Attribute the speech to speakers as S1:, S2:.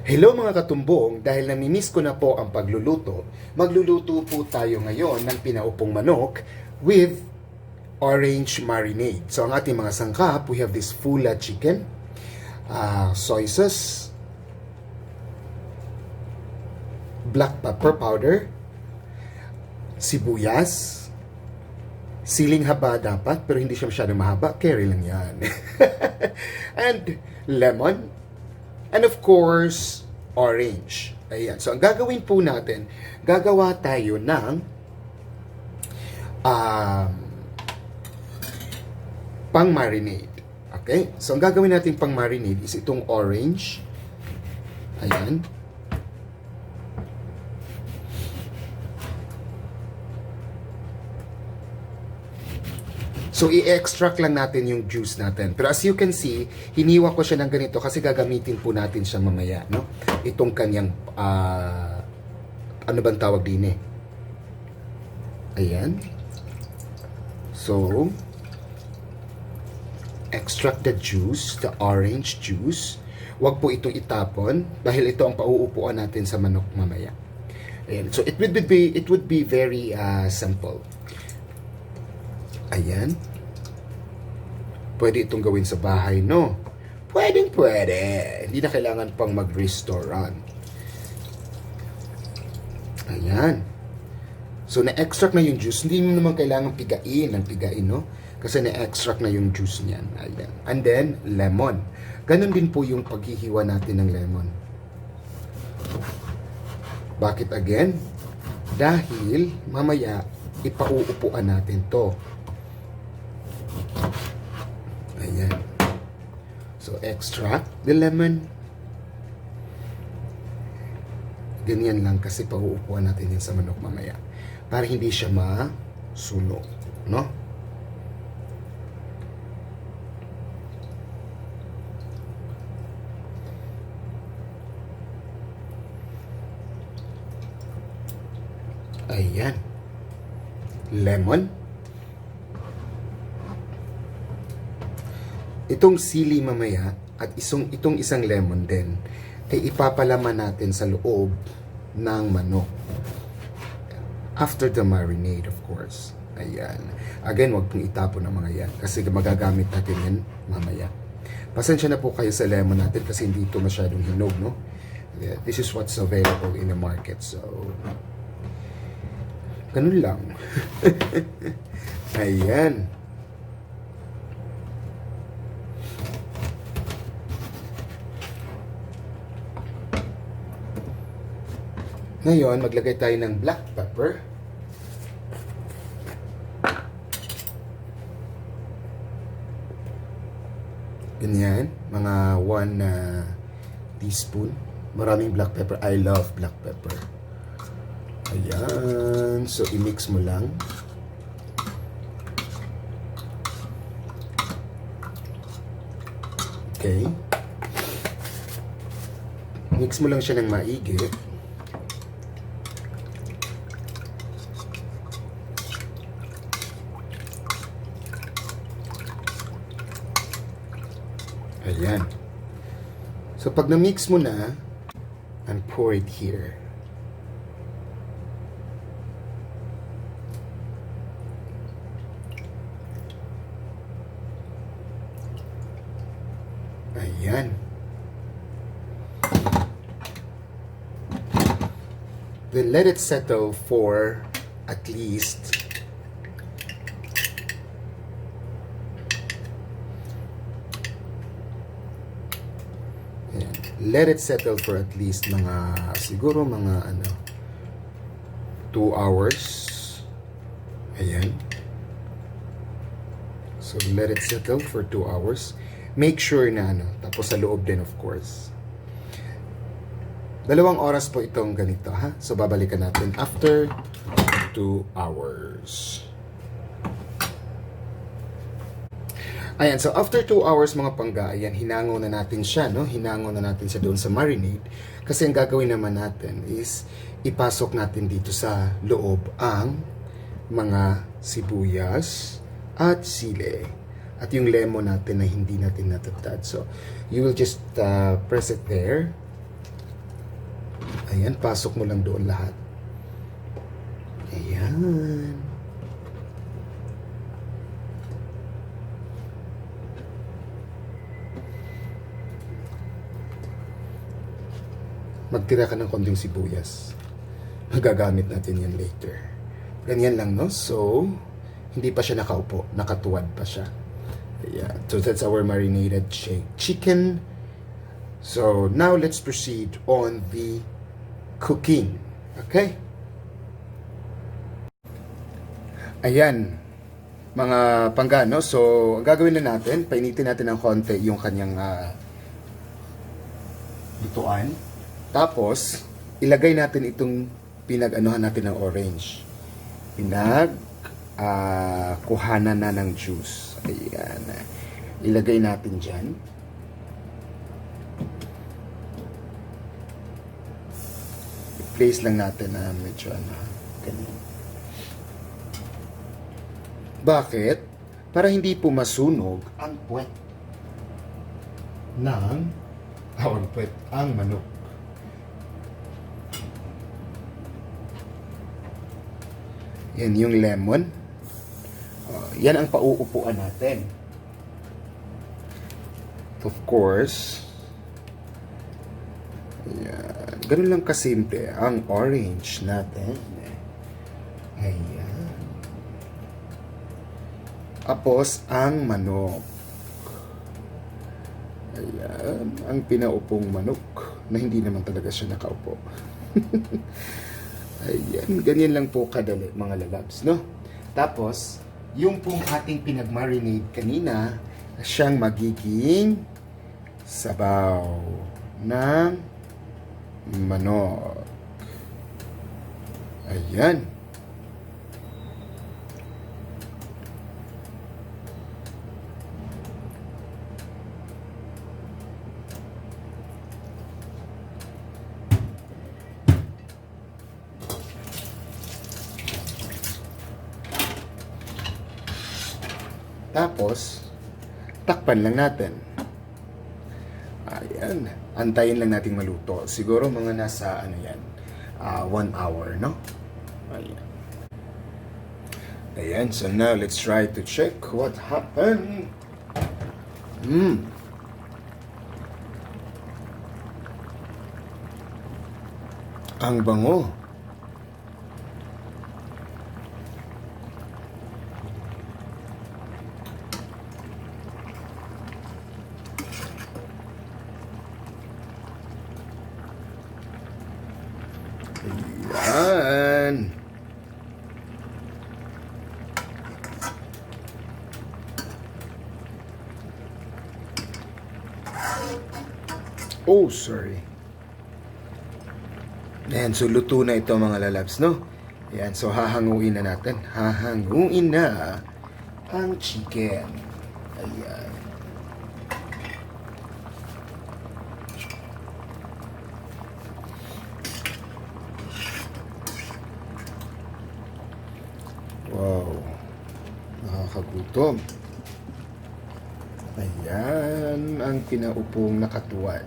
S1: Hello mga katumbong, dahil namimiss ko na po ang pagluluto, magluluto po tayo ngayon ng pinaupong manok with orange marinade. So ang ating mga sangkap, we have this fula chicken, soy sauce, black pepper powder, sibuyas, siling haba dapat, pero hindi siya masyadong mahaba, carry lang yan. And lemon, and of course, orange. Ayan. So, ang gagawin po natin, gagawa tayo ng pang-marinade. Okay? So, ang gagawin natin pang-marinade is itong orange. Ayan. So, i-extract lang natin yung juice natin. Pero as you can see, hiniwa ko siya ng ganito kasi gagamitin po natin siya mamaya, no? Itong kanyang, ano bang tawag din eh? Ayan. So, extract the juice, the orange juice. Huwag po itong itapon dahil ito ang pauupuan natin sa manok mamaya. Ayan. So, it would be very simple. Ayan. Pwede itong gawin sa bahay, no? Pwede. Hindi na kailangan pang mag-restaurant. Ayan. So, na-extract na yung juice. Hindi mo naman kailangan pigain, no? Kasi na-extract na yung juice niyan. Ayan. And then, lemon. Ganon din po yung paghihiwa natin ng lemon. Bakit again? Dahil, mamaya, ipauupuan natin to. Ayan. So, extract the lemon. Ganyan lang kasi pauupuan natin yan sa manok mamaya. Para hindi siya masunog. No? Ayan. Lemon. Itong sili mamaya at itong isang lemon din ay ipapalaman natin sa loob ng manok. After the marinade, of course. Ayan. Again, wag pong itapon ng mga yan kasi magagamit natin yan mamaya. Pasensya na po kayo sa lemon natin kasi hindi ito masyadong hinog, no? Yeah, this is what's available in the market. So, ganun lang. Ayan. Ngayon, maglagay tayo ng black pepper. Ganyan, mga 1 teaspoon. Maraming black pepper. I love black pepper. Ayan. So, i-mix mo lang. Okay. Mix mo lang siya ng maigi. Ayan. So, pag na-mix mo na, and pour it here. Ayan. Then let it settle for at least 2 hours. Ayan. So, let it settle for 2 hours. Make sure na tapos sa loob din, of course. 2 oras po itong ganito, ha? So, babalikan natin after 2 hours. Ayan, so after 2 hours mga pangga, ayan, hinango na natin siya, no? Hinango na natin siya doon sa marinade. Kasi ang gagawin naman natin is, ipasok natin dito sa loob ang mga sibuyas at sili. At yung lemon natin na hindi natin natatad. So, you will just press it there. Ayan, pasok mo lang doon lahat. Ayan. Magtira ka ng konting sibuyas. Magagamit natin yan later. Ganyan lang, no? So, hindi pa siya nakaupo. Nakatuwad pa siya. Ayan. So, that's our marinated chicken. So, now let's proceed on the cooking. Okay? Ayan. Mga panggano. So, ang gagawin na natin, painitin natin ng konti yung kanyang lutuan. Tapos, ilagay natin itong pinag-anuhan natin ng orange. Kuhanan na ng juice. Ayan. Ilagay natin dyan. I-place lang natin na medyo ganyan. Bakit? Para hindi po masunog ang puwet ng ang manok. Yan yung lemon. Yan ang pauupuan natin. Of course, yan. Ganun lang kasimple ang orange natin. Ayan. Tapos, ang manok. Ayan. Ang pina-upong manok na hindi naman talaga siya nakaupo. Ayan, ganyan lang po kadali mga lalabs, no? Tapos, yung pong ating pinag-marinate kanina, siyang magiging sabaw ng manok. Ayan. Tapos, takpan lang natin. Ayan. Antayin lang natin maluto. Siguro mga nasa, 1 hour, no? Ayan. Ayan. So now, let's try to check what happened. Ang bango. Ayan. Oh, sorry. Ayan, so luto na ito mga lalabs, no? Ayan, so hahanguin na natin. Hahanguin na ang chicken. Ayan. Wow. Nakakagutom. Ayan ang pinaupong nakatuwad.